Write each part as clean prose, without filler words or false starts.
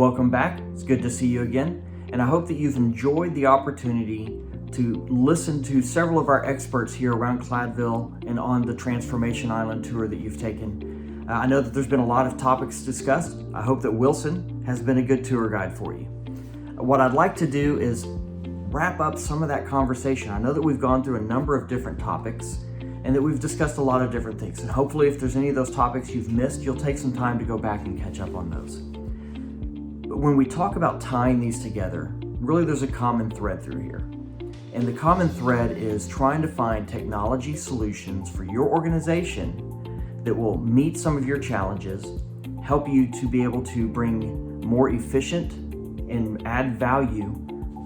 Welcome back. It's good to see you again. And I hope that you've enjoyed the opportunity to listen to several of our experts here around Cladville and on the Transformation Island tour that you've taken. I know that there's been a lot of topics discussed. I hope that Wilson has been a good tour guide for you. What I'd like to do is wrap up some of that conversation. I know that we've gone through a number of different topics and that we've discussed a lot of different things. And hopefully if there's any of those topics you've missed, you'll take some time to go back and catch up on those. But when we talk about tying these together, really there's a common thread through here. And the common thread is trying to find technology solutions for your organization that will meet some of your challenges, help you to be able to bring more efficient and add value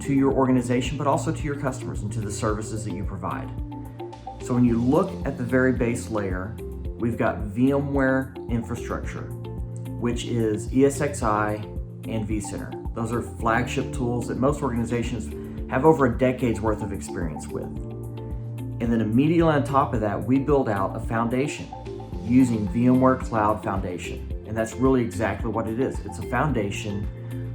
to your organization, but also to your customers and to the services that you provide. So when you look at the very base layer, we've got VMware infrastructure, which is ESXi and vCenter. Those are flagship tools that most organizations have over a decade's worth of experience with. And then immediately on top of that, we build out a foundation using VMware Cloud Foundation. And that's really exactly what it is. It's a foundation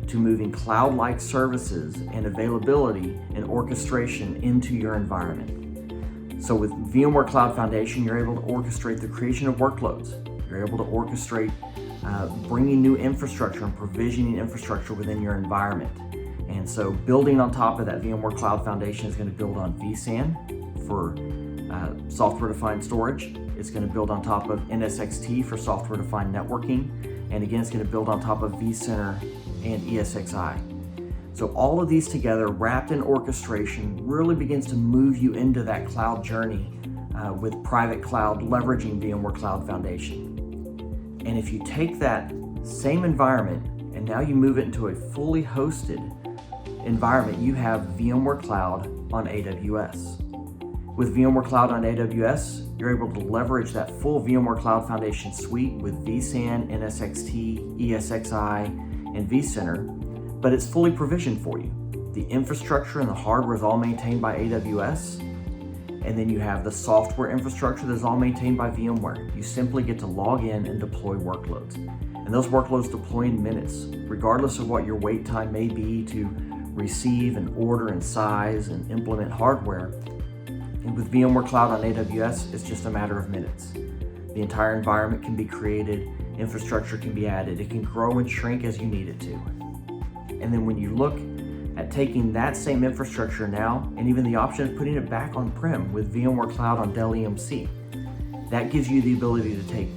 to moving cloud-like services and availability and orchestration into your environment. So with VMware Cloud Foundation, you're able to orchestrate the creation of workloads. You're able to orchestrate bringing new infrastructure and provisioning infrastructure within your environment. And so building on top of that, VMware Cloud Foundation is going to build on vSAN for software-defined storage. It's going to build on top of NSXT for software-defined networking. And again, it's going to build on top of vCenter and ESXi. So all of these together, wrapped in orchestration, really begins to move you into that cloud journey with private cloud leveraging VMware Cloud Foundation. And if you take that same environment and now you move it into a fully hosted environment, you have VMware Cloud on AWS. With VMware Cloud on AWS, you're able to leverage that full VMware Cloud Foundation suite with vSAN, NSXT, ESXi, and vCenter, but it's fully provisioned for you. The infrastructure and the hardware is all maintained by AWS, and then you have the software infrastructure that's all maintained by VMware. You simply get to log in and deploy workloads. And those workloads deploy in minutes, regardless of what your wait time may be to receive and order and size and implement hardware. And with VMware Cloud on AWS, it's just a matter of minutes. The entire environment can be created, infrastructure can be added, it can grow and shrink as you need it to. And then when you look at taking that same infrastructure now, and even the option of putting it back on-prem with VMware Cloud on Dell EMC, that gives you the ability to take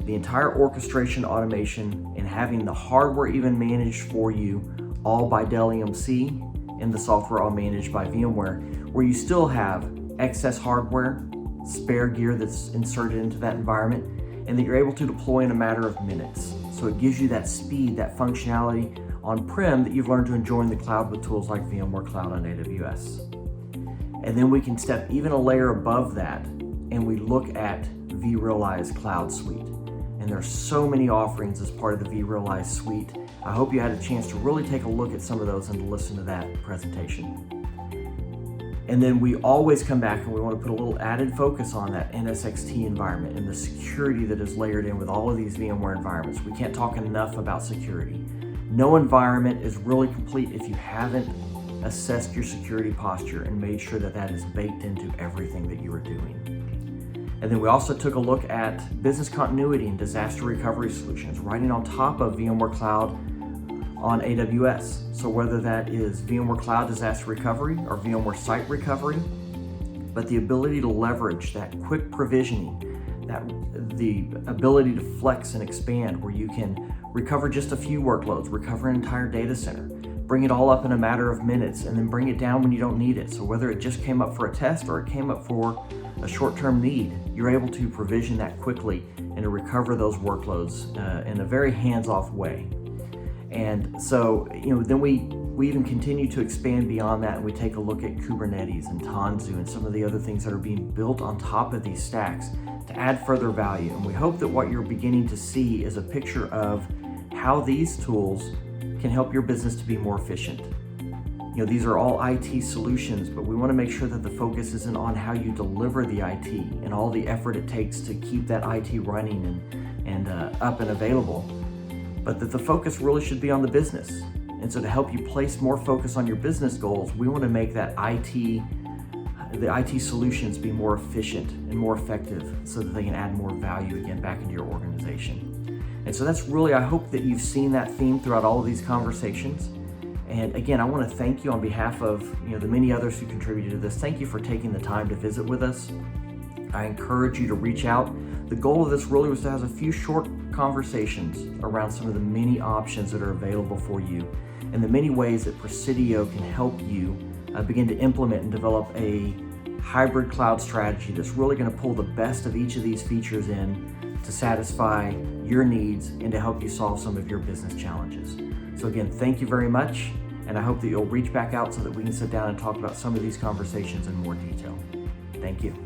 the entire orchestration automation and having the hardware even managed for you all by Dell EMC and the software all managed by VMware, where you still have excess hardware, spare gear that's inserted into that environment, and that you're able to deploy in a matter of minutes. So it gives you that speed, that functionality on-prem that you've learned to enjoy in the cloud with tools like VMware Cloud on AWS. And then we can step even a layer above that and we look at vRealize Cloud Suite. And there's so many offerings as part of the vRealize suite. I hope you had a chance to really take a look at some of those and to listen to that presentation. And then we always come back and we want to put a little added focus on that NSXT environment and the security that is layered in with all of these VMware environments. We can't talk enough about security. No environment is really complete if you haven't assessed your security posture and made sure that that is baked into everything that you are doing. And then we also took a look at business continuity and disaster recovery solutions, running on top of VMware Cloud on AWS. So whether that is VMware Cloud Disaster Recovery or VMware Site Recovery, but the ability to leverage that quick provisioning, the ability to flex and expand where you can recover just a few workloads, recover an entire data center, bring it all up in a matter of minutes, and then bring it down when you don't need it. So whether it just came up for a test or it came up for a short-term need, you're able to provision that quickly and to recover those workloads in a very hands-off way. And so, then we even continue to expand beyond that, and we take a look at Kubernetes and Tanzu and some of the other things that are being built on top of these stacks to add further value. And we hope that what you're beginning to see is a picture of how these tools can help your business to be more efficient. These are all IT solutions, but we want to make sure that the focus isn't on how you deliver the IT and all the effort it takes to keep that IT running and up and available, but that the focus really should be on the business. And so to help you place more focus on your business goals, we want to make the IT solutions be more efficient and more effective so that they can add more value again back into your organization. And so that's really, I hope that you've seen that theme throughout all of these conversations. And again, I want to thank you on behalf of the many others who contributed to this. Thank you for taking the time to visit with us. I encourage you to reach out. The goal of this really was to have a few short conversations around some of the many options that are available for you and the many ways that Presidio can help you begin to implement and develop a hybrid cloud strategy that's really going to pull the best of each of these features in to satisfy your needs and to help you solve some of your business challenges. So again, thank you very much, and I hope that you'll reach back out so that we can sit down and talk about some of these conversations in more detail. Thank you.